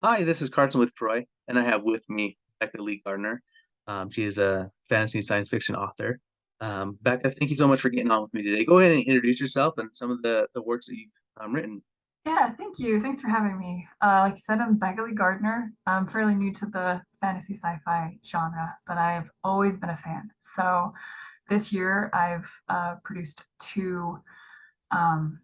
Hi, this is Carson with Troy, and I have with me Becca Lee Gardner. She is a fantasy science fiction author. Becca, thank you so much for getting on with me today. Go ahead and introduce yourself and some of the works that you've written. Yeah, thank you. Thanks for having me. Like you said, I'm Becca Lee Gardner. I'm fairly new to the fantasy sci-fi genre, but I've always been a fan. So this year I've produced two um,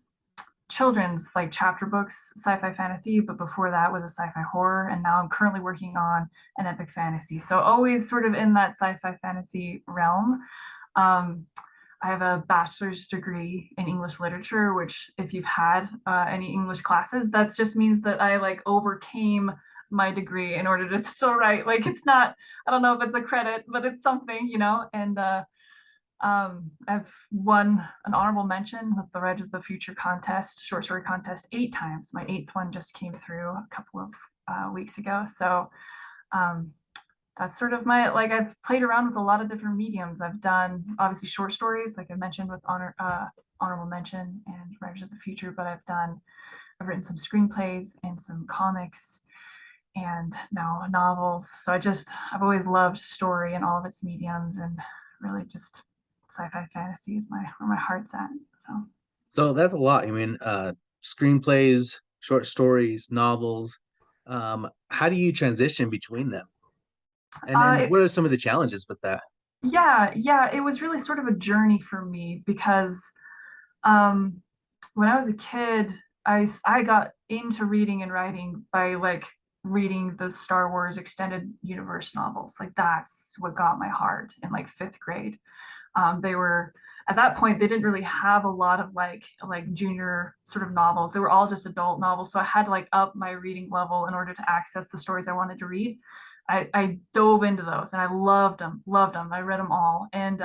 children's like chapter books, sci-fi fantasy, but before that was a sci-fi horror, and now I'm currently working on an epic fantasy. So always sort of in that sci-fi fantasy realm. Um, I have a bachelor's degree in English literature, which, if you've had any English classes, that just means that I like overcame my degree in order to still write. Like it's not, I don't know if it's a credit, but it's something, And I've won an honorable mention with the Red of the Future contest, short story contest, 8 times. My eighth one just came through a couple of weeks ago. So um, that's sort of my like I've played around with a lot of different mediums. I've done obviously short stories, like I mentioned with honorable mention and Writers of the Future, but I've written some screenplays and some comics and now novels. So I've always loved story and all of its mediums, and really just sci-fi fantasy is my where my heart's at. So So that's a lot. Screenplays, short stories, novels. How do you transition between them? And uh, then it, what are some of the challenges with that? yeah, it was really sort of a journey for me because Um, when I was a kid, I got into reading and writing by like reading the Star Wars extended universe novels. Like that's what got my heart in like fifth grade. They were at that point they didn't really have a lot of like junior sort of novels. They were all just adult novels. So I had to like up my reading level in order to access the stories I wanted to read. I dove into those and I loved them. I read them all. And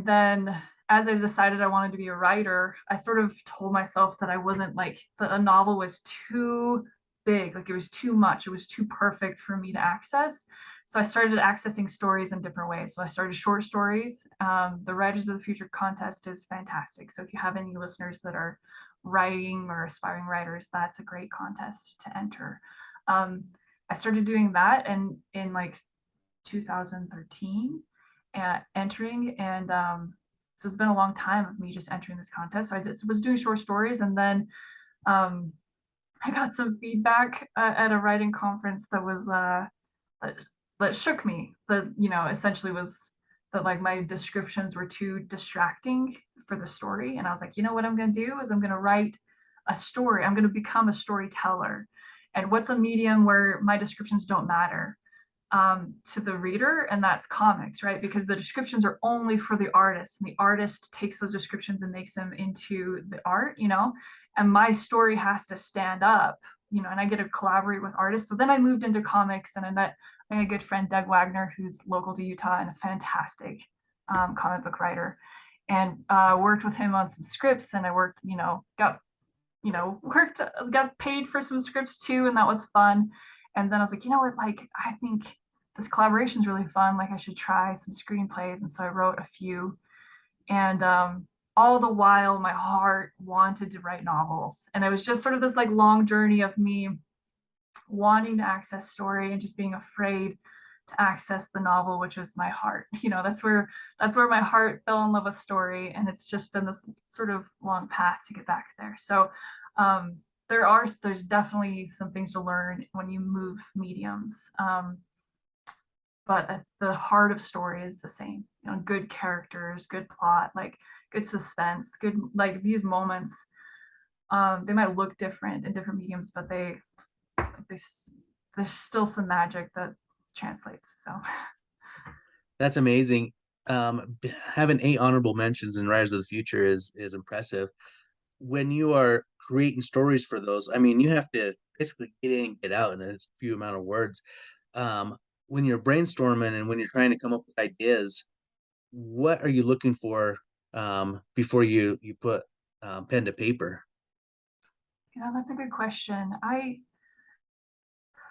then as I decided I wanted to be a writer, I sort of told myself that I wasn't like that a novel was too big, like it was too much, it was too perfect for me to access. So I started accessing stories in different ways. So I started short stories. The Writers of the Future contest is fantastic. So if you have any listeners that are writing or aspiring writers, that's a great contest to enter. Um, I started doing that, and in like 2013 at entering, and so it's been a long time of me just entering this contest. So was doing short stories, and then um, I got some feedback at a writing conference that was that, that shook me. That essentially was that like my descriptions were too distracting for the story, and I was like, you know what I'm going to do is I'm going to write a story. I'm going to become a storyteller. And what's a medium where my descriptions don't matter to the reader, and that's comics, right? Because the descriptions are only for the artist, and the artist takes those descriptions and makes them into the art. And my story has to stand up, and I get to collaborate with artists. So then I moved into comics, and I met my good friend Doug Wagner, who's local to Utah and a fantastic comic book writer, and worked with him on some scripts. And I got paid for some scripts too, and that was fun. And then I was like, you know what, like I think this collaboration is really fun. Like I should try some screenplays. And so I wrote a few. And all the while, my heart wanted to write novels. And it was just sort of this like long journey of me wanting to access story and just being afraid to access the novel, which was my heart. That's where my heart fell in love with story. And it's just been this sort of long path to get back there. So um, there's definitely some things to learn when you move mediums. But at the heart of story is the same. Good characters, good plot, like good suspense, good like these moments. They might look different in different mediums, but they there's still some magic that translates. So That's amazing. Having 8 honorable mentions in Riders of the Future is impressive. When you are creating stories for those, you have to basically get in and get out in a few amount of words. Um, when you're brainstorming and when you're trying to come up with ideas, what are you looking for before you put pen to paper? that's a good question. I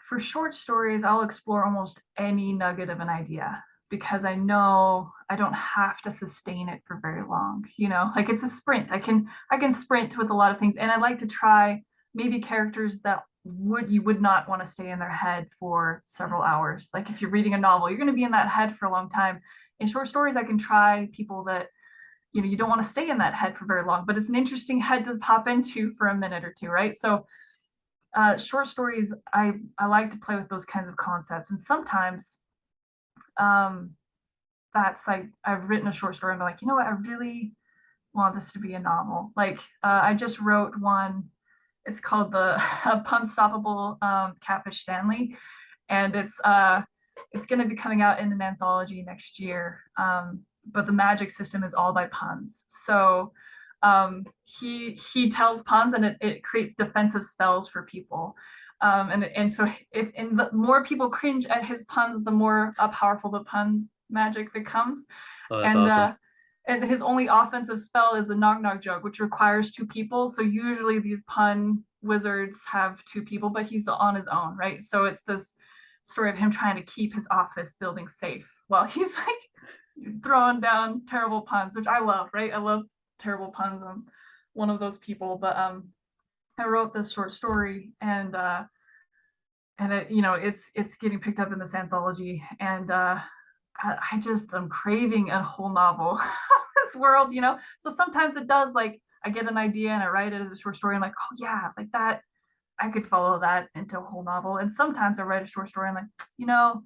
For short stories, I'll explore almost any nugget of an idea because I know I don't have to sustain it for very long. Like it's a sprint. I can sprint with a lot of things, and I like to try maybe characters that would not want to stay in their head for several hours. Like if you're reading a novel, you're going to be in that head for a long time. In short stories, I can try people that, you don't want to stay in that head for very long, but it's an interesting head to pop into for a minute or two, right? So short stories, I like to play with those kinds of concepts, and sometimes um, that's like I've written a short story and I'm like, you know what, I really want this to be a novel. Like I just wrote one. It's called the Punstoppable Catfish Stanley, and it's going to be coming out in an anthology next year. But the magic system is all by puns. So he tells puns, and it creates defensive spells for people. And so if and the more people cringe at his puns, the more powerful the pun magic becomes. Oh, that's And awesome. his only offensive spell is a knock knock joke, which requires two people. So usually these pun wizards have two people, but he's on his own, right? So it's this story of him trying to keep his office building safe while he's like throwing down terrible puns, which I love, right? I love terrible puns. I'm one of those people. But I wrote this short story, and it's getting picked up in this anthology, and I just am craving a whole novel this world. So sometimes it does, like I get an idea and I write it as a short story. I'm like, oh yeah, like that I could follow that into a whole novel. And sometimes I write a short story. I'm like, you know,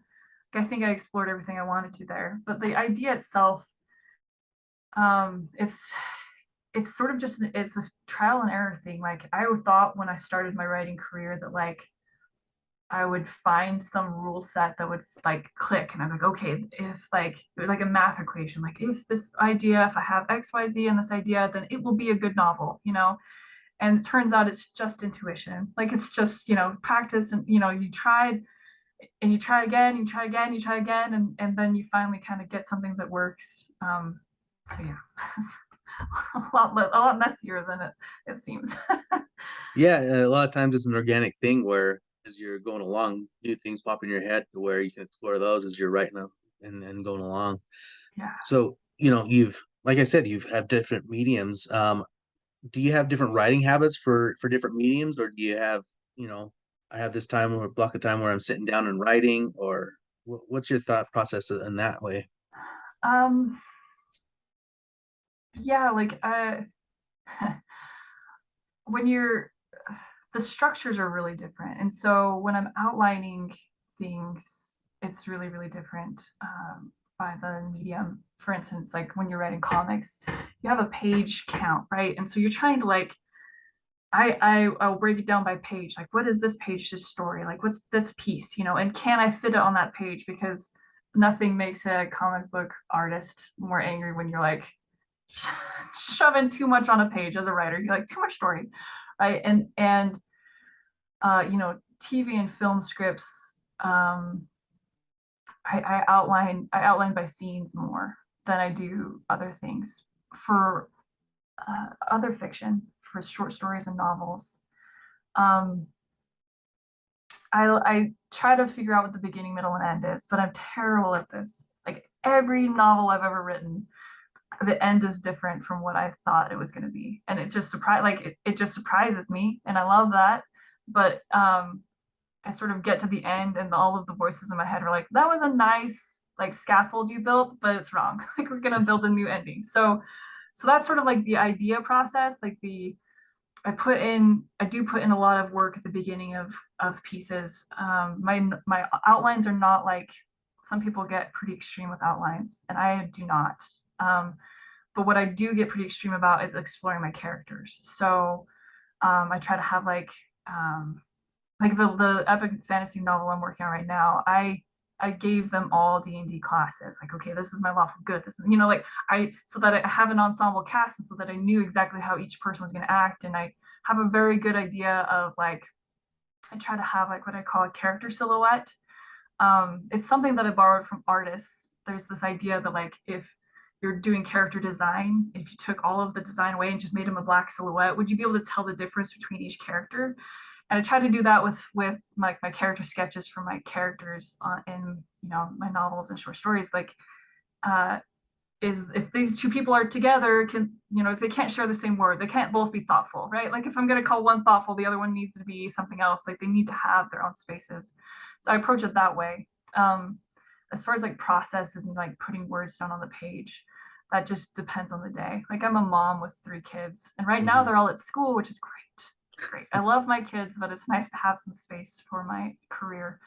I think I explored everything I wanted to there. But the idea itself, it's sort of just it's a trial and error thing. Like I thought when I started my writing career that like I would find some rule set that would like click, and I'm like, okay, if like a math equation, like if this idea, if I have XYZ in this idea, then it will be a good novel. And it turns out it's just intuition. Like it's just practice, and you tried and you try again, you try again, you try again, and then you finally kind of get something that works. So yeah, a lot messier than it seems. Yeah, a lot of times it's an organic thing where as you're going along, new things pop in your head to where you can explore those as you're writing them and going along. Yeah. So, you've like I said, you've had different mediums. Do you have different writing habits for different mediums, or do you have, you know, I have this time or block of time where I'm sitting down and writing, or what's your thought process in that way? Um, yeah, like when you're the structures are really different. And so when I'm outlining things, it's really, really different by the medium. For instance, like when you're writing comics, you have a page count, right? And so you're trying to like, I'll break it down by page. Like, what is this page's story? Like, what's this piece? And can I fit it on that page? Because nothing makes a comic book artist more angry when you're like shoving too much on a page as a writer. You're like too much story, right? And TV and film scripts, I outline by scenes more than I do other things. For other fiction, for short stories and novels, um, I try to figure out what the beginning, middle, and end is, but I'm terrible at this. Like every novel I've ever written, the end is different from what I thought it was going to be, and it just surprises me, and I love that. But I sort of get to the end, and all of the voices in my head are like, "That was a nice like scaffold you built, but it's wrong. Like we're gonna build a new ending." So that's sort of like the idea process. Like I do put in a lot of work at the beginning of pieces. My outlines are not like some people get pretty extreme with outlines, and I do not. Um, but what I do get pretty extreme about is exploring my characters. So I try to have like the epic fantasy novel I'm working on right now. I gave them all D&D classes. Like, okay, this is my lawful good. This is, like so that I have an ensemble cast, and so that I knew exactly how each person was going to act, and I have a very good idea of like I try to have like what I call a character silhouette. It's something that I borrowed from artists. There's this idea that like if you're doing character design, if you took all of the design away and just made them a black silhouette, would you be able to tell the difference between each character? And I try to do that with like my character sketches for my characters in my novels and short stories. Like uh, is if these two people are together, can, you know, if they can't share the same word, they can't both be thoughtful, right? Like if I'm going to call one thoughtful, the other one needs to be something else. Like they need to have their own spaces. So I approach it that way. As far as like processes and like putting words down on the page, that just depends on the day. Like I'm a mom with 3 kids, and right now Hmm. they're all at school, which is great. It's great. I love my kids, but it's nice to have some space for my career.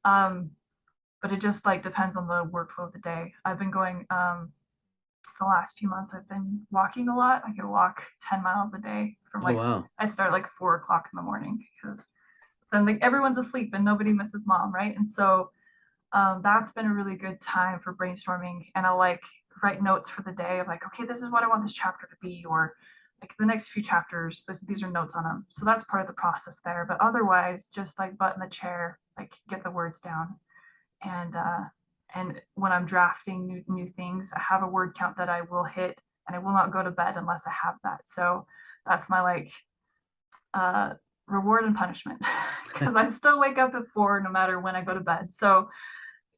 Um, but it just like depends on the workflow of the day. I've been going the last few months. I've been walking a lot. I could walk 10 miles a day from Oh like wow. I start like 4 o'clock in the morning because then like everyone's asleep and nobody misses mom, right? And so that's been a really good time for brainstorming. And I'll like write notes for the day of like, okay, this is what I want this chapter to be, or like the next few chapters, these are notes on them. So that's part of the process there. But otherwise, just like butt in the chair, like get the words down. And when I'm drafting new things, I have a word count that I will hit, and I will not go to bed unless I have that. So that's my like uh, reward and punishment because I still wake up at 4 no matter when I go to bed. So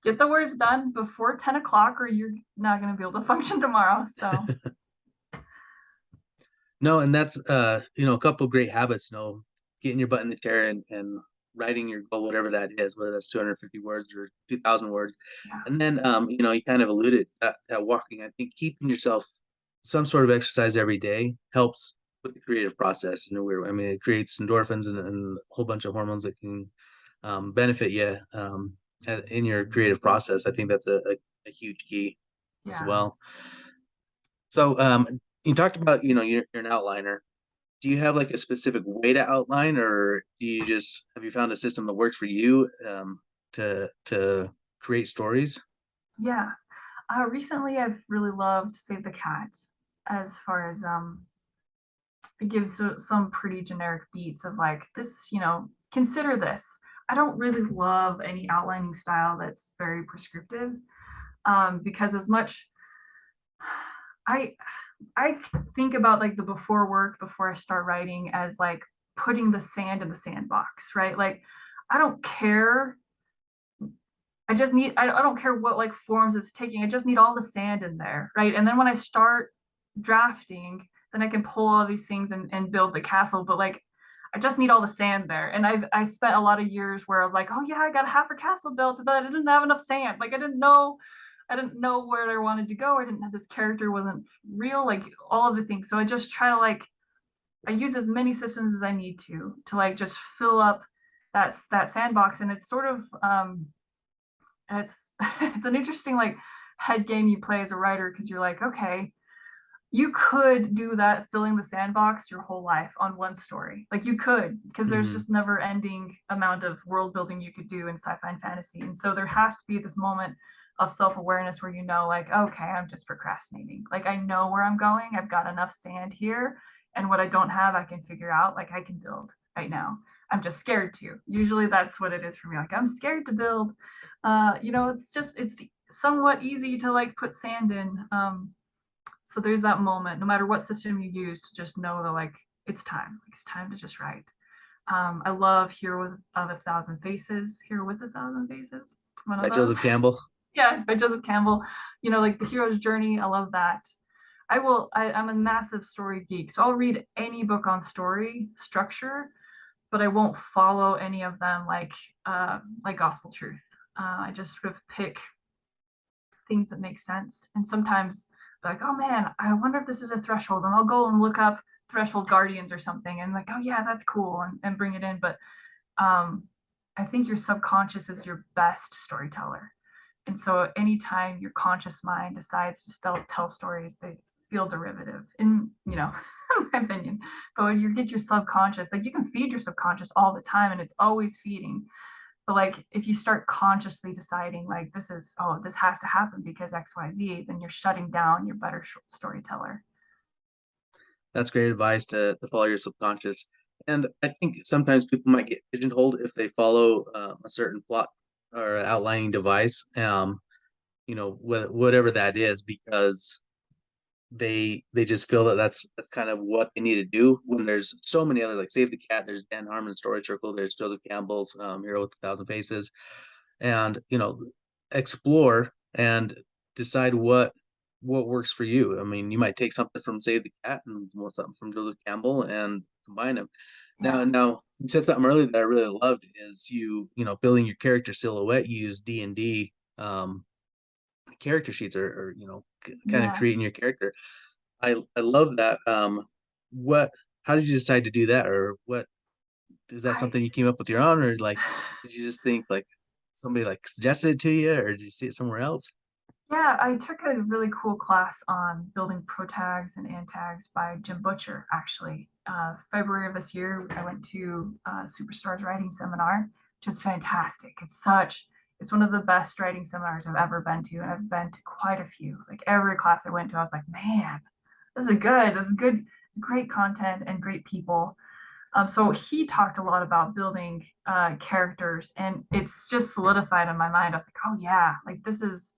get the words done before 10 o'clock, or you're not going to be able to function tomorrow. So No, and that's a couple of great habits, getting your butt in the chair and writing your goal, whatever that is, whether that's 250 words or 2,000 words. yeah, And then you kind of alluded that walking. I think keeping yourself some sort of exercise every day helps with the creative process in a weird way. I mean, it creates endorphins and a whole bunch of hormones that can benefit you in your creative process. I think that's a huge key as yeah. well. So you talked about, you're an outliner. Do you have like a specific way to outline, or have you found a system that works for you to create stories? Yeah. Recently, I've really loved Save the Cat as far as it gives some pretty generic beats of like this, you know, consider this. I don't really love any outlining style that's very prescriptive because as much I I think about like the before work before I start writing as like putting the sand in the sandbox, right? Like I don't care. I don't care what like forms it's taking. I just need all the sand in there, right? And then when I start drafting, then I can pull all these things and build the castle. But like I just need all the sand there. And I spent a lot of years where I'm like, oh yeah, I got half a castle built, but I didn't have enough sand. Like I didn't know where I wanted to go. I didn't have this character wasn't real, like all of the things. So I just try to like I use as many systems as I need to like just fill up that sandbox. And it's sort of it's it's an interesting like head game you play as a writer because you're like, okay, you could do that filling the sandbox your whole life on one story. Like you could, because there's Hmm. just never ending amount of world building you could do in sci-fi and fantasy. And so there has to be this moment of self-awareness where you know, like, okay, I'm just procrastinating. Like I know where I'm going. I've got enough sand here. And what I don't have, I can figure out. Like I can build right now. I'm just scared to. Usually that's what it is for me. Like I'm scared to build. You know, it's somewhat easy to like put sand in. So there's that moment, no matter what system you use, to just know that like it's time. It's time to just write. I love Hero of a Thousand Faces. Hero with a Thousand Faces. One of By those. Joseph Campbell. Yeah, by Joseph Campbell. You know, like the hero's journey. I love that. I'm a massive story geek, so I'll read any book on story structure, but I won't follow any of them like gospel truth. I just sort of pick things that make sense. And sometimes like, oh man, I wonder if this is a threshold. And I'll go and look up threshold guardians or something and like, oh yeah, that's cool and bring it in. But um, I think your subconscious is your best storyteller. And so anytime your conscious mind decides to tell stories, they feel derivative in, you know, in my opinion. But when you get your subconscious, like you can feed your subconscious all the time and it's always feeding. But like if you start consciously deciding like this has to happen because XYZ, then you're shutting down your better storyteller. That's great advice to follow your subconscious. And I think sometimes people might get pigeonholed if they follow a certain plot or outlining device, whatever that is, because they just feel that that's kind of what they need to do when there's so many other, like Save the Cat, there's Dan Harmon's Story Circle, there's Joseph Campbell's Hero with a Thousand Faces, and explore and decide what what works for you. I mean, you might take something from Save the Cat and something from Joseph Campbell and combine them. Yeah. Now you said something earlier that I really loved is building your character silhouette. You use D&D character sheets or kind of Yeah. creating your character. I love that. What how did you decide to do that, or what is that I something you came up with your own, or like did you just think like somebody like suggested it to you, or did you see it somewhere else? Yeah, I took a really cool class on building pro tags and tags by Jim Butcher, actually. February of this year, I went to Superstars writing seminar, which is fantastic. It's one of the best writing seminars I've ever been to, and I've been to quite a few. Like every class I went to, I was like, man, this is good. This is good. It's great content and great people. So he talked a lot about building characters, and it's just solidified in my mind. I was like, oh yeah, like this is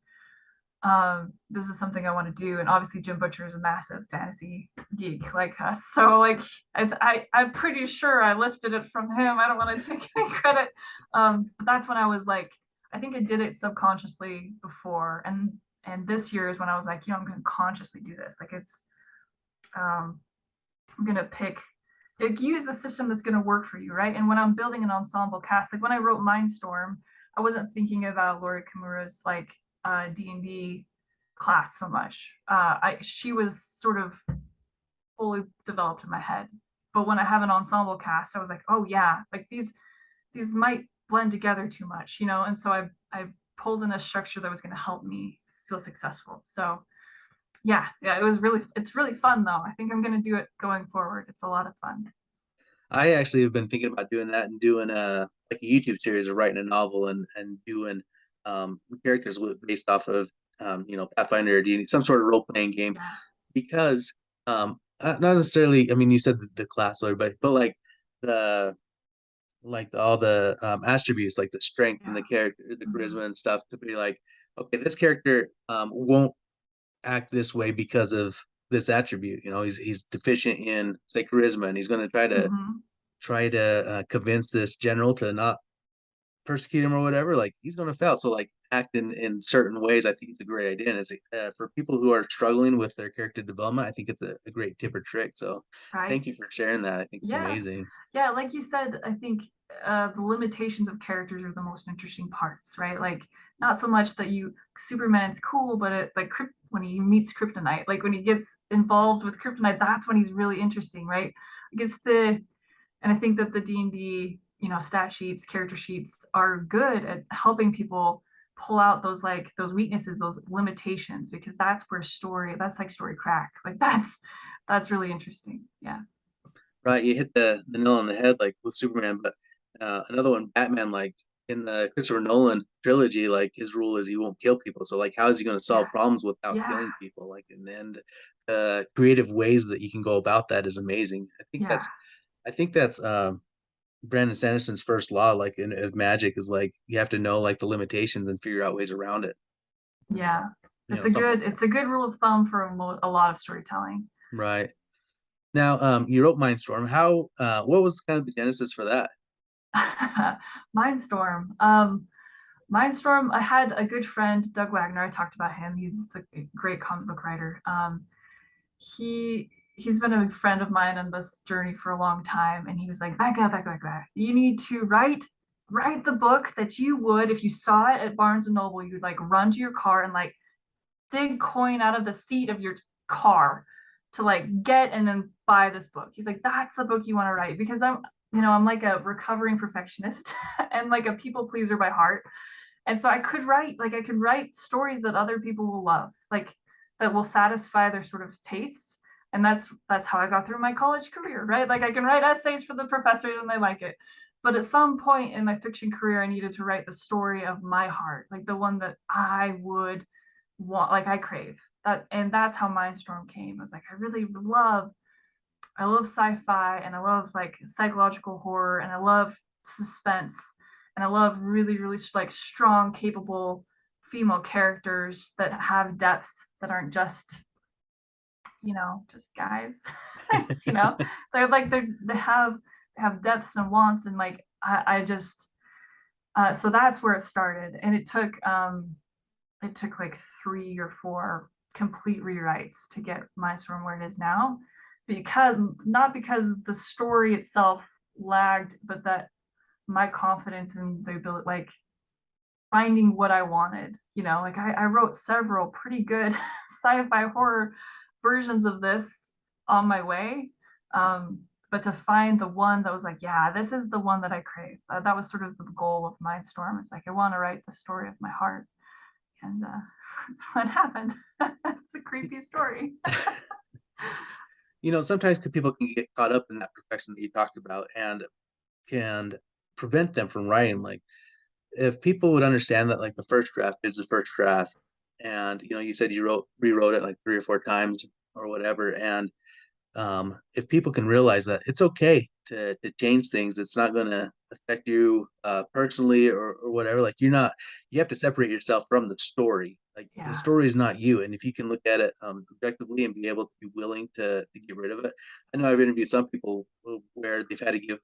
something I want to do. And obviously Jim Butcher is a massive fantasy geek like us. So like I'm pretty sure I lifted it from him. I don't want to take any credit. But that's when I was like, I think I did it subconsciously before. And this year is when I was like, I'm gonna consciously do this. Like um I'm gonna use the system that's gonna work for you, right? And when I'm building an ensemble cast, like when I wrote Mindstorm, I wasn't thinking about Lori Kimura's like D&D class so much. She was sort of fully developed in my head. But when I have an ensemble cast, I was like, oh yeah, like these might blend together too much, And so I pulled in a structure that was going to help me feel successful. So yeah, it's really fun though. I think I'm going to do it going forward. It's a lot of fun. I actually have been thinking about doing that and doing a like a YouTube series of writing a novel and doing characters based off of Pathfinder or D&D, some sort of role playing game Yeah. because not necessarily. I mean, you said the class or but the all the attributes like the strength and Yeah. the character, the Mm-hmm. charisma and stuff to be like, okay, this character won't act this way because of this attribute. He's deficient in say charisma, and he's going to Mm-hmm. try to convince this general to not persecute him or whatever. Like he's going to fail. So like act in certain ways. I think it's a great idea, and it's for people who are struggling with their character development. I think it's a great tip or trick. So Right. thank you for sharing that. I think it's Yeah. amazing. Yeah, like you said, I think the limitations of characters are the most interesting parts, right? Like not so much that Superman's cool, but when he meets kryptonite, like when he gets involved with kryptonite, that's when he's really interesting, right? Like and I think that the D&D, stat sheets, character sheets are good at helping people pull out those weaknesses, those limitations, because that's like story crack. Like that's really interesting. Yeah. Right, you hit the nail on the head like with Superman, but another one, Batman, like in the Christopher Nolan trilogy, like his rule is he won't kill people. So like how is he going to Yeah. solve problems without Yeah. killing people? Like and creative ways that you can go about that is amazing. Yeah. I think that's Brandon Sanderson's first law, like of magic, is like you have to know like the limitations and figure out ways around it. Yeah. Something like that. It's a good rule of thumb for a lot of storytelling. Right. Now, you wrote Mindstorm. What was kind of the genesis for that? Mindstorm. Mindstorm, I had a good friend, Doug Wagner. I talked about him. He's the great comic book writer. He he's been a friend of mine on this journey for a long time, and he was like, Becca, you need to write the book that you would if you saw it at Barnes and Noble. You'd like run to your car and like dig coin out of the seat of your car to like get and then buy this book. He's like, that's the book you want to write because I'm like a recovering perfectionist and like a people pleaser by heart. And so I could write stories that other people will love, like that will satisfy their sort of tastes. And that's how I got through my college career, right? Like I can write essays for the professors and they like it. But at some point in my fiction career, I needed to write the story of my heart, like the one that I would want, like I crave. And that's how Mindstorm came. I was like, I love sci-fi and I love like psychological horror and I love suspense and I love really, really like strong, capable female characters that have depth that aren't just guys. you know, they're like they have depths and wants and like I just so that's where it started and it took like 3 or 4 complete rewrites to get Mindstorm where it is now, because not because the story itself lagged, but that my confidence in the ability, like finding what I wanted. Like I wrote several pretty good sci-fi horror versions of this on my way. Um, but to find the one that was like, yeah, this is the one that I crave. That was sort of the goal of Mindstorm. It's like I want to write the story of my heart, and that's what happened. It's a creepy story. Sometimes people can get caught up in that perfection that you talked about and can prevent them from writing. Like if people would understand that like the first draft is the first draft, and you said you rewrote it like 3 or 4 times or whatever, and if people can realize that it's okay to change things, it's not going to affect you personally or whatever. Like you have to separate yourself from the story. Like the Yeah, story is not you, and if you can look at it objectively and be able to be willing to get rid of it. I know I've interviewed some people where they've had to get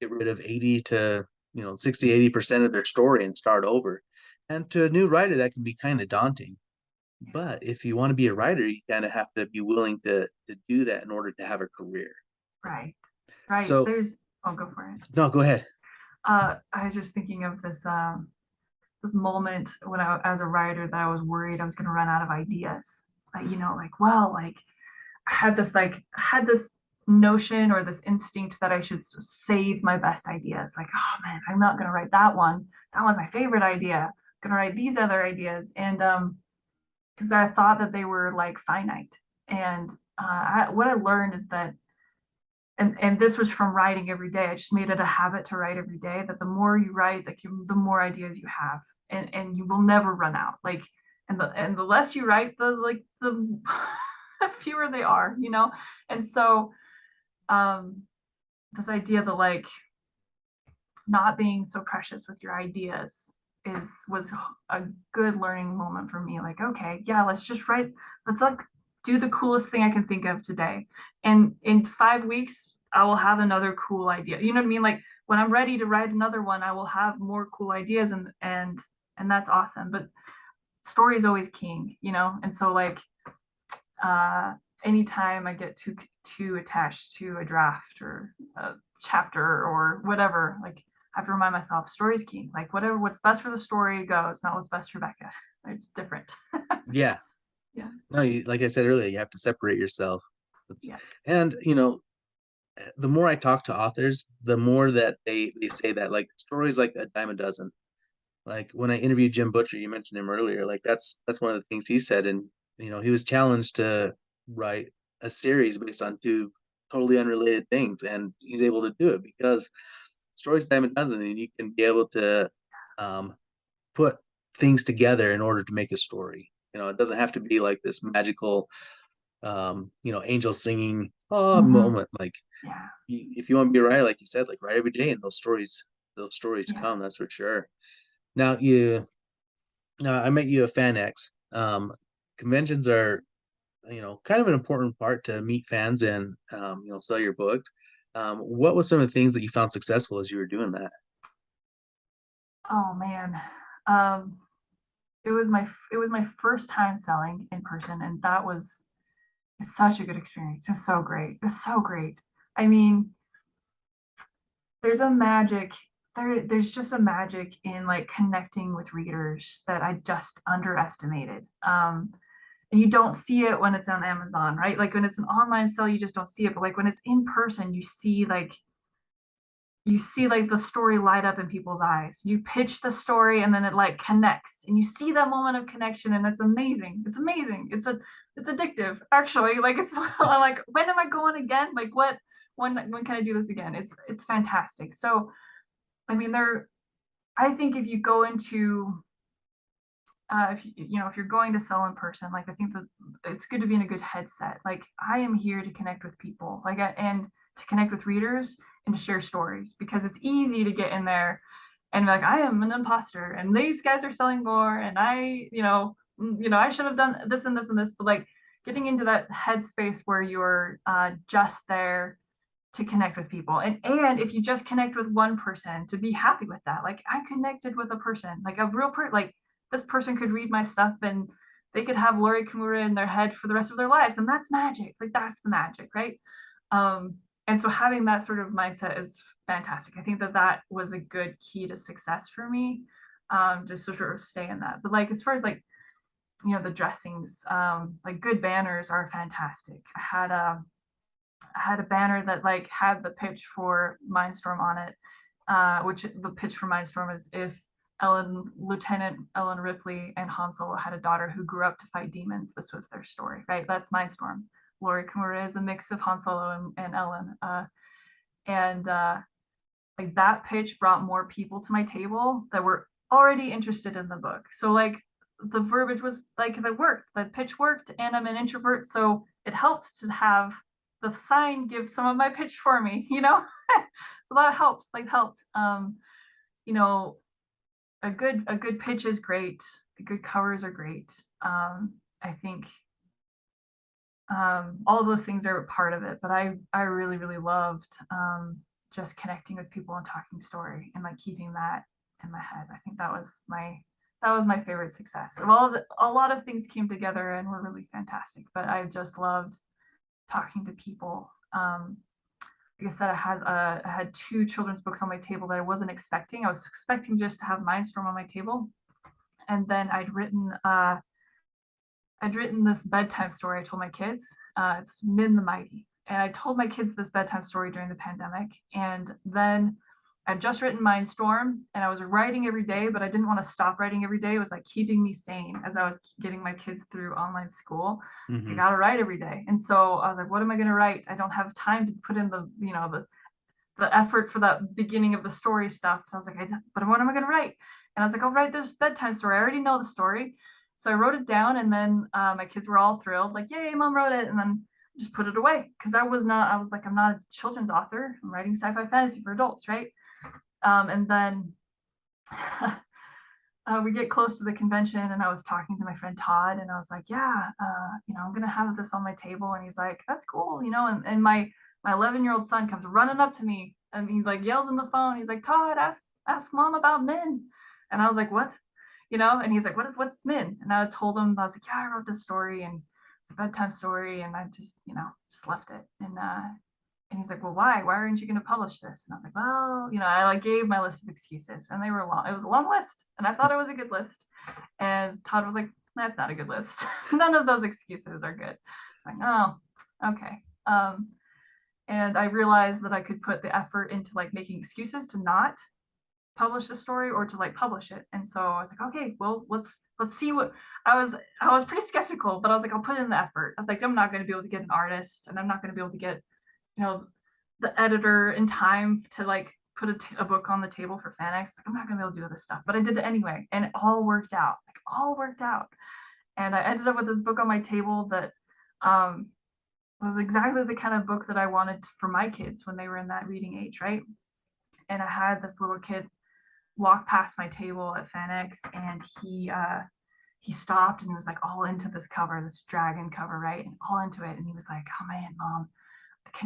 rid of 80 to 60-80% of their story and start over, and to a new writer that can be kind of daunting. yeah, But if you want to be a writer, you kind of have to be willing to do that in order to have a career. right, right. So There's, oh, go for it. no, go ahead. I was just thinking of this moment when I, as a writer, that I was worried I was going to run out of ideas. Like, well, like I had this notion or this instinct that I should save my best ideas. Like, oh man, I'm not going to write that one. That was my favorite idea. I'm going to write these other ideas, and because I thought that they were like finite. And what I learned is that, and this was from writing every day. I just made it a habit to write every day. That the more you write, the more ideas you have, and you will never run out. Like, and the less you write, the fewer they are. And so um, this idea that like not being so precious with your ideas was a good learning moment for me. Like, okay, yeah, let's just write. Let's like do the coolest thing I can think of today, and in 5 weeks I will have another cool idea. You know what I mean? Like when I'm ready to write another one, I will have more cool ideas, and that's awesome. But story is always king, and so like uh anytime I get too attached to a draft or a chapter or whatever, like I have to remind myself story's king. Like what's best for the story goes, not what's best for Becca. It's different. Yeah. Yeah, No, like I said earlier, you have to separate yourself. It's, yeah. and the more I talk to authors, the more that they say that like stories like a dime a dozen. Like when I interviewed Jim Butcher, you mentioned him earlier. Like that's one of the things he said, and he was challenged to write a series based on two totally unrelated things, and he's able to do it because stories dime a dozen, and you can be able to um, put things together in order to make a story. It doesn't have to be like this magical, angel singing Hmm. moment. Like Yeah, if you want to be a writer, like you said, like write every day, and those stories yeah. come. That's for sure. Now I met you at FanX. Conventions are, kind of an important part to meet fans and, sell your books. What was some of the things that you found successful as you were doing that? Oh man. Um, it was my first time selling in person, and that was such a good experience. It's so great. It's so great. I mean, there's a magic there's just a magic in like connecting with readers that I just underestimated. And you don't see it when it's on Amazon, right? Like when it's an online sale, you just don't see it. But like when it's in person, you see like the story light up in people's eyes. You pitch the story and then it like connects and you see that moment of connection, and it's amazing. It's amazing. It's addictive actually. Like it's I'm like, when am I going again? Like when can I do this again? It's fantastic. So I mean I think if you go into if you're going to sell in person, like I think that it's good to be in a good headset. Like I am here to connect with people, and to connect with readers and to share stories, because it's easy to get in there and be like, I am an imposter and these guys are selling more, and I should have done this and this and this. But like getting into that headspace where you're just there to connect with people, and if you just connect with one person, to be happy with that. Like I connected with a person, like a real person, like this person could read my stuff and they could have Lori Kimura in their head for the rest of their lives, and that's magic. Like that's the magic, right? And so having that sort of mindset is fantastic. I think that that was a good key to success for me, just to sort of stay in that. But like as far as like the dressings, like good banners are fantastic. I had a banner that like had the pitch for Mindstorm on it, which the pitch for Mindstorm is if Lieutenant Ellen Ripley and Han Solo had a daughter who grew up to fight demons, this was their story, right? That's Mindstorm. Lori Kimura is a mix of Han Solo and Ellen. And like that pitch brought more people to my table that were already interested in the book. So like the verbiage was like it worked, the pitch worked, and I'm an introvert, so it helped to have the sign give some of my pitch for me, so that helped, like helped. You know, a good pitch is great. Good covers are great. I think all of those things are part of it, but I really really loved just connecting with people and talking story and like keeping that in my head. I think that was my favorite success of all of it. A lot of things came together and were really fantastic, but I just loved talking to people. Like I said, I had two children's books on my table that I wasn't expecting. I was expecting just to have Mindstorm on my table, and then I'd written this bedtime story I told my kids. It's Min the Mighty. And I told my kids this bedtime story during the pandemic. And then I'd just written Mindstorm and I was writing every day, but I didn't want to stop writing every day. It was like keeping me sane as I was getting my kids through online school. I Hmm. got to write every day. And so I was like, what am I going to write? I don't have time to put in the effort for that beginning of the story stuff. I was like, but what am I going to write? And I was like, I'll write this bedtime story. I already know the story. So I wrote it down, and then my kids were all thrilled, like, yay, mom wrote it. And then just put it away because I was like, I'm not a children's author. I'm writing sci-fi fantasy for adults, right? And then we get close to the convention, and I was talking to my friend Todd, and I was like, yeah, I'm gonna have this on my table. And he's like, that's cool, and my 11-year-old son comes running up to me, and he like yells on the phone. He's like, Todd, ask mom about Min. And I was like, what? And he's like, what's Min? And I told him, I was like, yeah, I wrote this story, and it's a bedtime story, and I just left it. And he's like, well, why aren't you going to publish this? And I was like, well, I like gave my list of excuses, and they were long. It was a long list, and I thought it was a good list. And Todd was like, that's not a good list. None of those excuses are good. I'm like, oh, okay. And I realized that I could put the effort into like making excuses to not publish the story or to like publish it. And so I was like, okay, well, let's see what I was pretty skeptical, but I was like, I'll put in the effort. I was like, I'm not going to be able to get an artist, and I'm not going to be able to get you know the editor in time to like put a book on the table for FanX. I'm not gonna be able to do this stuff, but I did it anyway, and it all worked out. Like all worked out, and I ended up with this book on my table that um, was exactly the kind of book that I wanted for my kids when they were in that reading age, right? And I had this little kid walk past my table at FanX, and he stopped and was like all into this cover, this dragon cover, right? And all into it. And he was like, oh man, mom,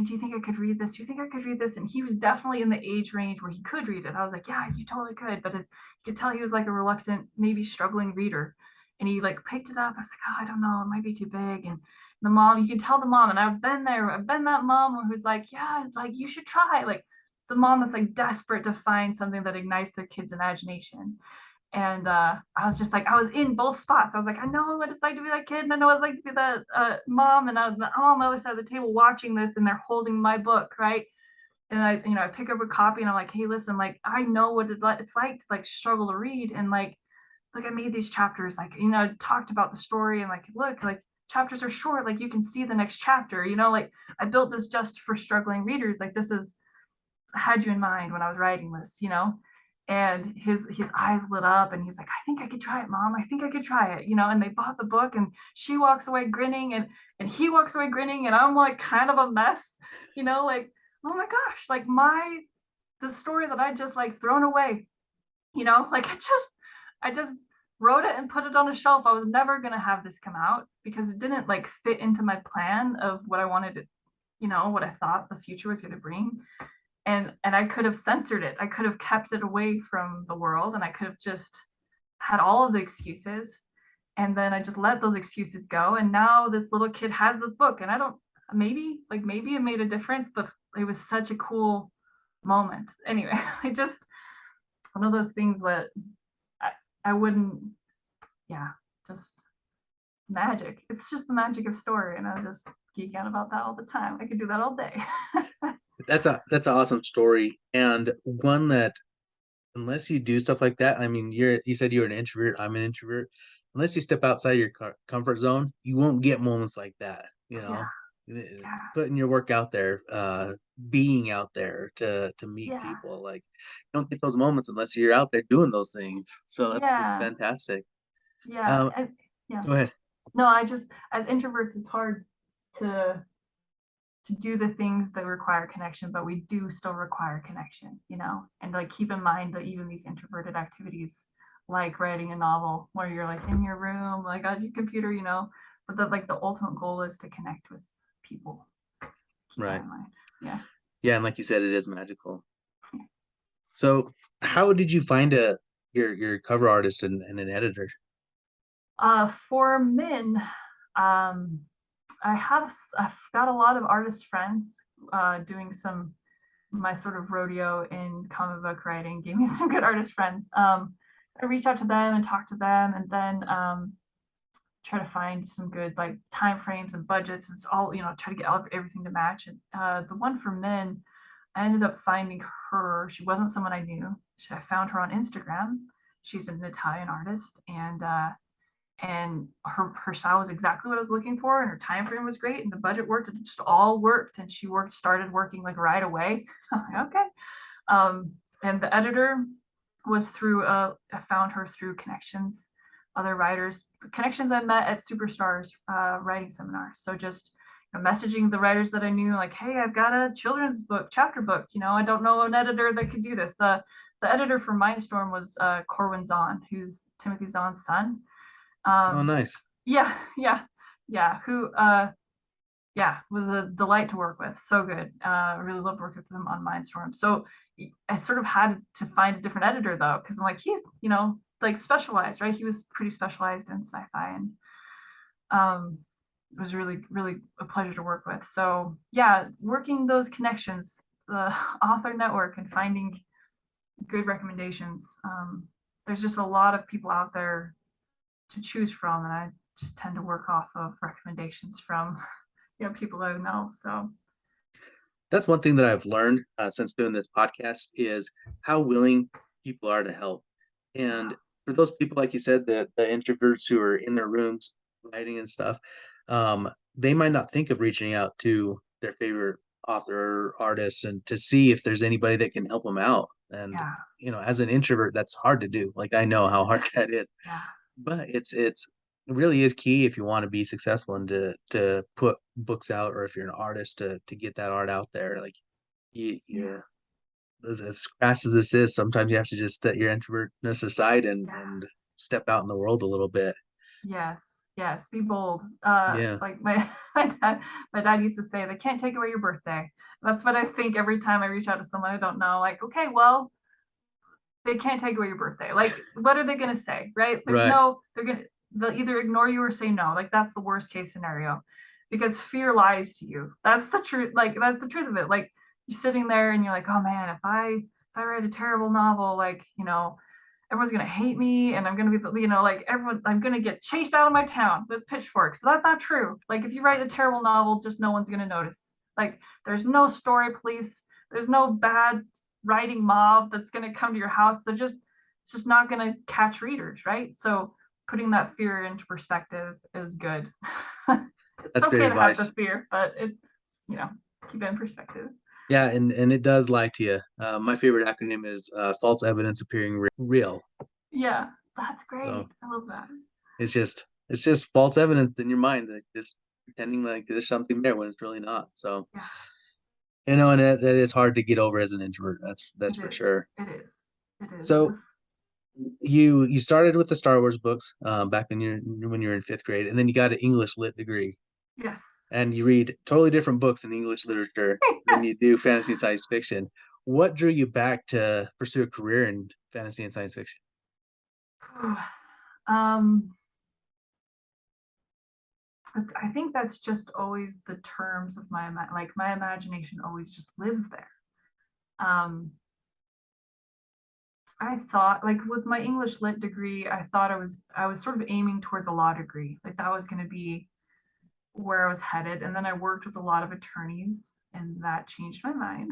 do you think I could read this? Do you think I could read this? And he was definitely in the age range where he could read it. I was like, yeah, you totally could. But you could tell he was like a reluctant, maybe struggling reader. And he like picked it up. I was like, oh, I don't know, it might be too big. And the mom, you can tell the mom, and I've been there. I've been that mom who's like, yeah, like you should try. Like the mom that's like desperate to find something that ignites their kid's imagination. And I was just like, I was in both spots. I was like, I know what it's like to be that kid, and I know what it's like to be the mom, and I was on the other side of the table watching this, and they're holding my book, right? And I pick up a copy, and I'm like, hey, listen, like I know what it's like to like struggle to read, and like I made these chapters, like I talked about the story, and like look, like chapters are short, like you can see the next chapter, like I built this just for struggling readers, like this is I had you in mind when I was writing this. And his eyes lit up, and he's like, I think I could try it, mom. I think I could try it. And they bought the book, and she walks away grinning, and he walks away grinning, and I'm like kind of a mess, like, oh my gosh, like the story that I just like thrown away, like I just wrote it and put it on a shelf. I was never gonna have this come out because it didn't like fit into my plan of what I wanted to, what I thought the future was gonna bring. And I could have censored it. I could have kept it away from the world, and I could have just had all of the excuses. And then I just let those excuses go. And now this little kid has this book, and I don't, maybe it made a difference, but it was such a cool moment. Anyway, I just, one of those things that I, I wouldn't, yeah, just magic. It's just the magic of story. And I just geek out about that all the time. I could do that all day. That's an awesome story, and one that unless you do stuff like that, I mean, you said you're an introvert. I'm an introvert. Unless you step outside your comfort zone, you won't get moments like that. Yeah, yeah, Putting your work out there, being out there to meet yeah, people, like you don't get those moments unless you're out there doing those things. So that's yeah, fantastic. yeah. Um, And yeah. Go ahead. No, I just, as introverts, it's hard to do the things that require connection, but we do still require connection, and like keep in mind that even these introverted activities, like writing a novel where you're like in your room, like on your computer, but that like the ultimate goal is to connect with people. Keep that Right. in mind. Yeah. Yeah, and like you said, it is magical. So, how did you find your cover artist and an editor? For men, um, I've got a lot of artist friends doing some my sort of rodeo in comic book writing. Gave me some good artist friends. I reach out to them and talk to them, and then try to find some good like time frames and budgets. It's all try to get everything to match. And the one for men, I ended up finding her. She wasn't someone I knew. I found her on Instagram. She's an Italian artist, and her style was exactly what I was looking for, and her time frame was great, and the budget worked. It just all worked, and she started working like right away. Okay. Um, and the editor was through I found her through connections, other writers, connections I met at Superstars writing seminars. So just messaging the writers that I knew, like, hey, I've got a children's book, chapter book. I don't know an editor that could do this. The editor for Mindstorm was Corwin Zahn, who's Timothy Zahn's son. Oh, Um, nice. yeah, yeah, yeah. Who, yeah, was a delight to work with. So good. I really loved working with him on Mindstorm. So I sort of had to find a different editor though, because I'm like, he's, like specialized, right? He was pretty specialized in sci-fi, and it was really, really a pleasure to work with. So yeah, working those connections, the author network, and finding good recommendations. There's just a lot of people out there to choose from, and I just tend to work off of recommendations from people I know. So That's one thing that I've learned since doing this podcast is how willing people are to help. yeah, And for those people, like you said, the introverts who are in their rooms writing and stuff, they might not think of reaching out to their favorite author or artist and to see if there's anybody that can help them out. And yeah, as an introvert, that's hard to do. Like I know how hard that is, yeah, but it really is key if you want to be successful and to put books out, or if you're an artist to get that art out there. Like yeah, you as crass as this is, sometimes you have to just set your introvertness aside yeah. and step out in the world a little bit. Yes, yes. Be bold. Yeah, Like my dad used to say, they can't take away your birthday. That's what I think every time I reach out to someone I don't know. Like, okay, well, they can't take away your birthday. Like, what are they going to say, right? right. They'll either ignore you or say no. Like, that's the worst case scenario, because fear lies to you. That's the truth. Like, that's the truth of it. Like, you're sitting there and you're like, oh man, if I write a terrible novel, like, everyone's gonna hate me, and I'm gonna be, like everyone, I'm gonna get chased out of my town with pitchforks. So that's not true. Like, if you write a terrible novel, just no one's gonna notice. Like, there's no story police. There's no bad writing mob that's going to come to your house. It's just not going to catch readers, right? So putting that fear into perspective is good. It's That's great okay to have the advice. fear, but you know, keep it in perspective. Yeah, and it does lie to you. My favorite acronym is false evidence appearing real. Yeah, that's great. So I love that. it's just false evidence in your mind, that just pretending like there's something there when it's really not. So Yeah, and that is hard to get over as an introvert. That's it for is. sure. It is. It is. It's So you started with the Star Wars books back when you were in fifth grade, and then you got an English lit degree, yes. and you read totally different books in English literature than you Yes. do fantasy and science fiction. What drew you back to pursue a career in fantasy and science fiction? um, I think that's just always the terms of like my imagination always just lives there. Um, I thought like with my English lit degree, I was sort of aiming towards a law degree. Like that was going to be where I was headed. And then I worked with a lot of attorneys, and that changed my mind.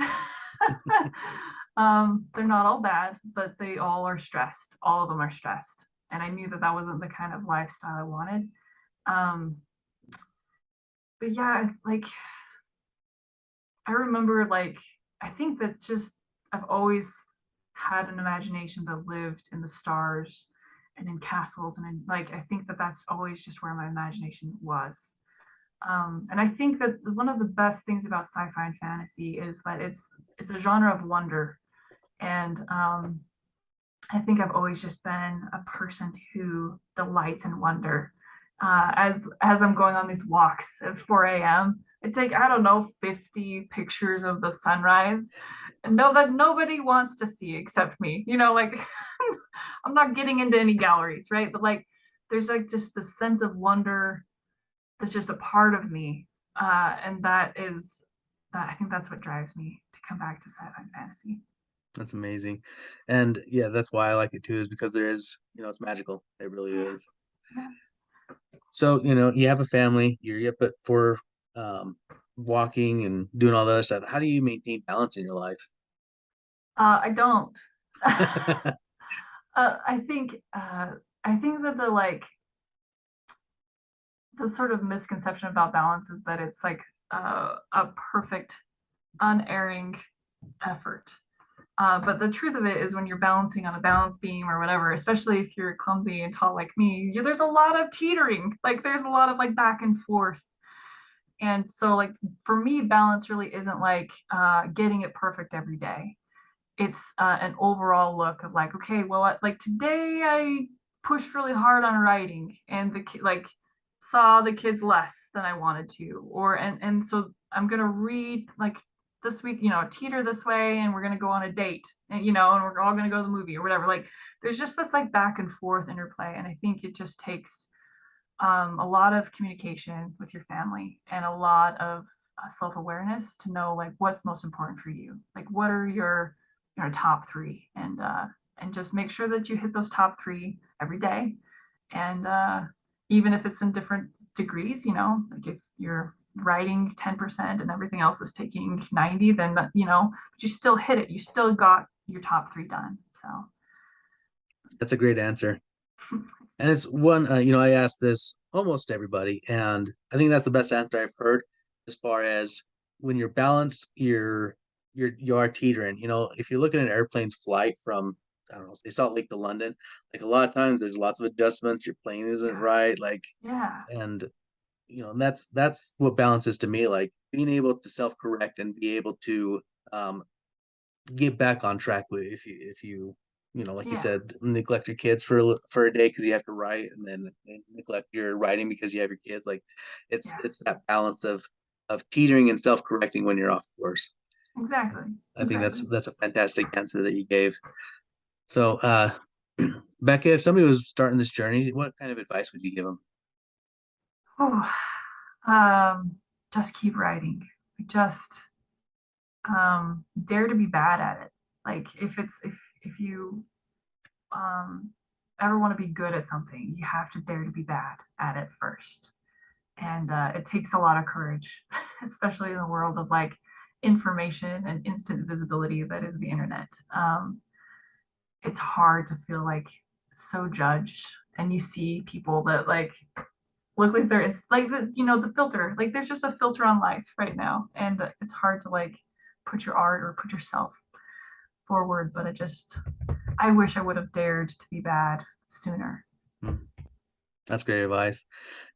They're not all bad, but they all are stressed. All of them are stressed. And I knew that that wasn't the kind of lifestyle I wanted. Um, but yeah, like I remember, like, I think that just I've always had an imagination that lived in the stars and in castles. And in, like, I think that that's always just where my imagination was. And I think that one of the best things about sci-fi and fantasy is that it's a genre of wonder. And I think I've always just been a person who delights in wonder. As I'm going on these walks at 4 a.m., I take, I don't know, 50 pictures of the sunrise and know that nobody wants to see except me. Like I'm not getting into any galleries, right? But like there's like just the sense of wonder that's just a part of me. And that I think that's what drives me to come back to sci-fi and fantasy. That's amazing. And yeah, that's why I like it too, is because there is, it's magical. It really Yeah, is. yeah. So, you have a family, you're up for um walking and doing all the other stuff. How do you maintain balance in your life? I don't. I think I think that the sort of misconception about balance is that it's like a perfect, unerring effort. But the truth of it is, when you're balancing on a balance beam or whatever, especially if you're clumsy and tall like me, there's a lot of teetering. Like there's a lot of like back and forth. And so, like for me, balance really isn't like getting it perfect every day. It's an overall look of like, okay, well, like today I pushed really hard on writing, and like saw the kids less than I wanted to, or and so I'm gonna read like this week, teeter this way, and we're gonna go on a date, and we're all gonna go to the movie or whatever. Like there's just this like back and forth interplay, and I think it just takes a lot of communication with your family and a lot of self-awareness to know like what's most important for you, like what are your top three, and just make sure that you hit those top three every day. And even if it's in different degrees, like if you're writing 10% and everything else is taking 90, then you still hit it, you still got your top three done. So That's a great answer. And it's one, I ask this almost everybody, and I think that's the best answer I've heard as far as when you're balanced, you are teetering. If you're looking at an airplane's flight from, I don't know, say Salt Lake to London, like a lot of times there's lots of adjustments, your plane isn't yeah, right, like, yeah, and and that's what balance is to me, like being able to self-correct and be able to um get back on track with if you like you yeah, said, neglect your kids for a day because you have to write, and then neglect your writing because you have your kids. Like it's yeah, it's that balance of teetering and self-correcting when you're off course. exactly, I think that's exactly. that's a fantastic answer that you gave. So Becca, if somebody was starting this journey, what kind of advice would you give them? Oh, um, just keep writing. Just dare to be bad at it. Like if you um, ever want to be good at something, you have to dare to be bad at it first. And it takes a lot of courage, especially in the world of like information and instant visibility that is the internet. It's hard to feel like so judged, and you see people that like look like it's like the filter, like there's just a filter on life right now, and it's hard to like put your art or put yourself forward. But I wish I would have dared to be bad sooner. Hmm, that's great advice.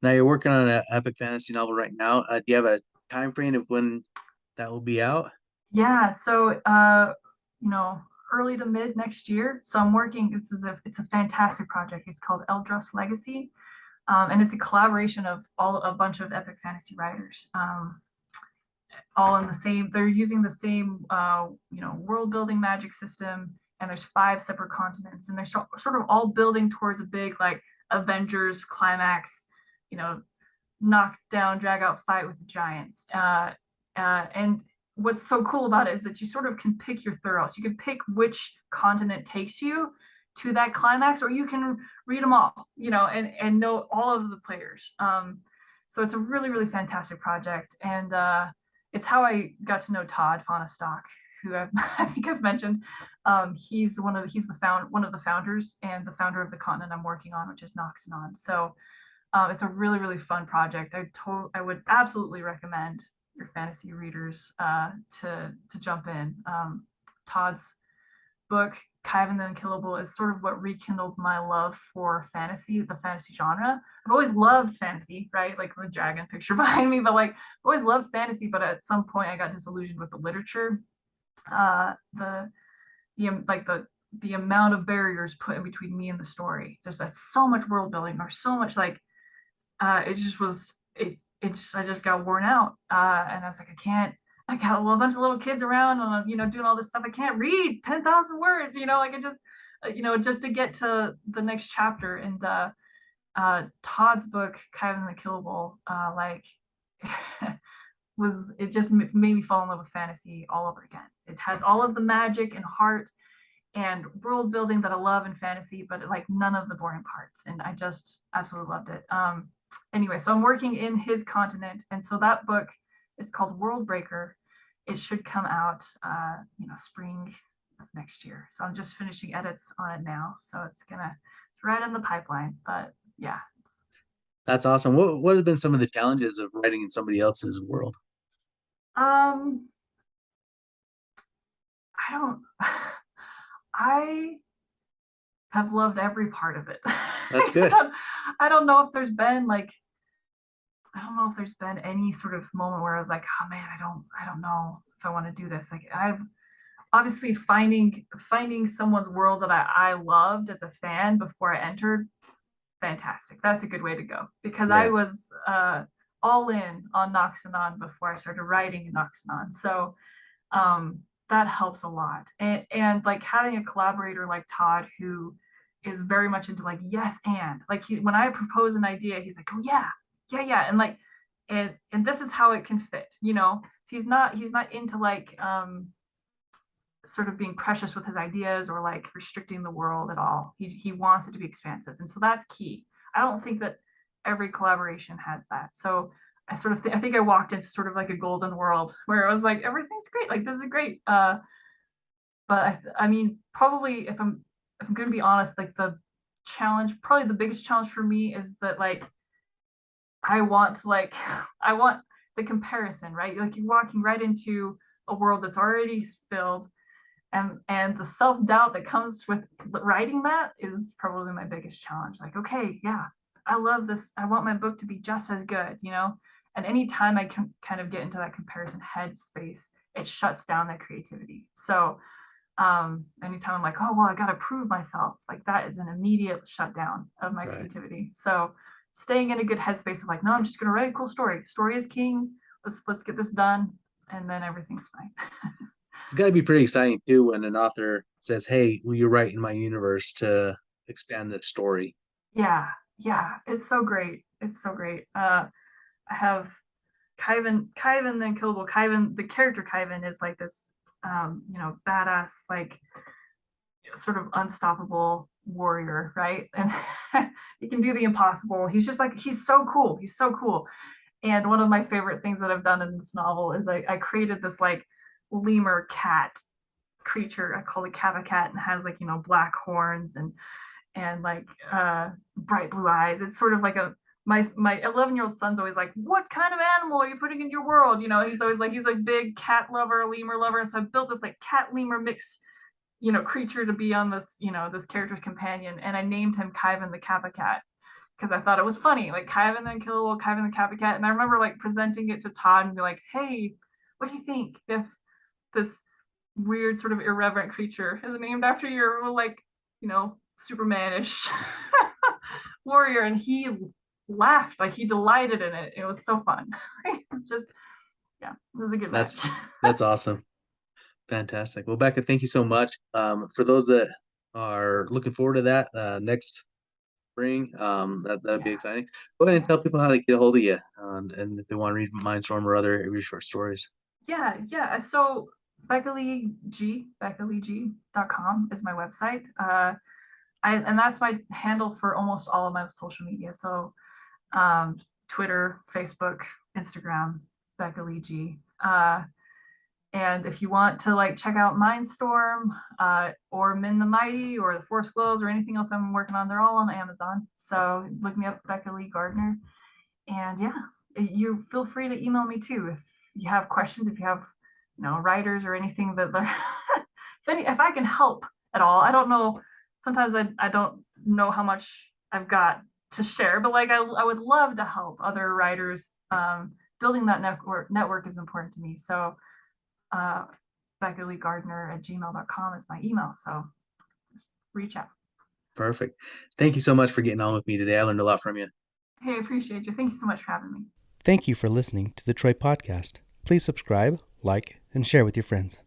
Now you're working on an epic fantasy novel right now. Do you have a time frame of when that will be out? Yeah, so you know early to mid next year. So I'm working, it's a fantastic project. It's called Eldros Legacy. And it's a collaboration of a bunch of epic fantasy writers, all in the same. They're using the same, world building magic system, and there's five separate continents, and they're sort of all building towards a big like Avengers climax. You know, knock down, drag out fight with the giants. And what's so cool about it is that you sort of can pick your throws. You can pick which continent takes you to that climax, or you can read them all, and know all of the players. So it's a really, really fantastic project. And it's how I got to know Todd Fahnestock, who I think I've mentioned. One of the founders and the founder of the continent I'm working on, which is Noxanon. So it's a really, really fun project. I would absolutely recommend your fantasy readers to jump in. Todd's book, Kaiven the Unkillable, is sort of what rekindled my love for fantasy, the fantasy genre. I've always loved fantasy, right? Like the dragon picture behind me, but like I've always loved fantasy, but at some point I got disillusioned with the literature. The like the amount of barriers put in between me and the story. There's like so much world building or so much like it just was it just I just got worn out. And I was like, I can't. I got a little bunch of little kids around, and doing all this stuff. I can't read 10,000 words. Like it just, just to get to the next chapter. And Todd's book, Kevin the Killable, like was it just made me fall in love with fantasy all over again. It has all of the magic and heart and world building that I love in fantasy, but like none of the boring parts. And I just absolutely loved it. Anyway, so I'm working in his continent, and so that book is called World Breaker. It should come out, spring of next year. So I'm just finishing edits on it now. So it's right in the pipeline. But yeah, That's awesome. What have been some of the challenges of writing in somebody else's world? um, I don't. I have loved every part of it. That's good. I don't know if there's been like I don't know if there's been any sort of moment where I was like, oh man, I don't know if I want to do this. Like I've obviously finding someone's world that I loved as a fan before I entered, fantastic. That's a good way to go because I Yeah, was all in on Noxanon before I started writing in Noxanon. So that helps a lot. And like having a collaborator like Todd who is very much into like yes and like when I propose an idea, he's like, oh yeah, yeah, yeah, and like and this is how it can fit. He's not into like sort of being precious with his ideas or like restricting the world at all. He wants it to be expansive, and so that's key. I don't think that every collaboration has that. So I think I walked into sort of like a golden world where I was like everything's great, like this is great. But I mean, probably if I'm going to be honest, like probably the biggest challenge for me is that like I want to like I want the comparison, right? Like you're walking right into a world that's already filled, and the self-doubt that comes with writing that is probably my biggest challenge. Like, okay, yeah, I love this. I want my book to be just as good. And anytime I can kind of get into that comparison headspace, it shuts down that creativity. So anytime I'm like, oh well, I gotta prove myself, like that is an immediate shutdown of my right. creativity. So staying in a good headspace of like, no, I'm just gonna write a cool story. Story is king. Let's get this done, and then everything's fine. It's got to be pretty exciting too when an author says, "Hey, will you write in my universe to expand the story?" Yeah, yeah, it's so great. It's so great. I have Kyvan then Killable. Kyvan, the character Kyvan is like this, badass, like sort of unstoppable warrior, right? And he can do the impossible. He's just like he's so cool. He's so cool. And one of my favorite things that I've done in this novel is I created this like lemur cat creature. I call it Kava Cat, and it has like black horns and like bright blue eyes. It's sort of like my 11-year-old son's always like, what kind of animal are you putting in your world? He's always like he's like big cat lover, lemur lover, and so I built this like cat lemur mix creature to be on this character's companion, and I named him Kyvan the Kappa Cat because I thought it was funny, like Kyvan the Unkillable, Kyvan the Kappa Cat. And I remember like presenting it to Todd and be like, hey, what do you think if this weird sort of irreverent creature is named after your like Supermanish warrior? And he laughed, like he delighted in it. It was so fun. It's just, yeah, it was a good That's match. that's awesome. Fantastic. Well, Becca, thank you so much. For those that are looking forward to that next spring. That'd be Yeah. exciting. Go ahead and Yeah. tell people how they get a hold of you, and if they want to read Mindstorm or other of your short stories. Yeah. Yeah. So BeccaLeeG.com is my website. And that's my handle for almost all of my social media. So um, Twitter, Facebook, Instagram, Becca Lee G. And if you want to like check out Mindstorm or Min the Mighty or the Force Glows or anything else I'm working on, they're all on Amazon. So look me up, Becca Lee Gardner. And yeah, you feel free to email me too if you have questions, if you have, writers or anything that if I can help at all. I don't know. Sometimes I don't know how much I've got to share, but like I would love to help other writers. Building that network is important to me. So uh, Becca Lee Gardner at gmail.com is my email. So just reach out. Perfect. Thank you so much for getting on with me today. I learned a lot from you. Hey, I appreciate you. Thank you so much for having me. Thank you for listening to the Troy Podcast. Please subscribe, like, and share with your friends.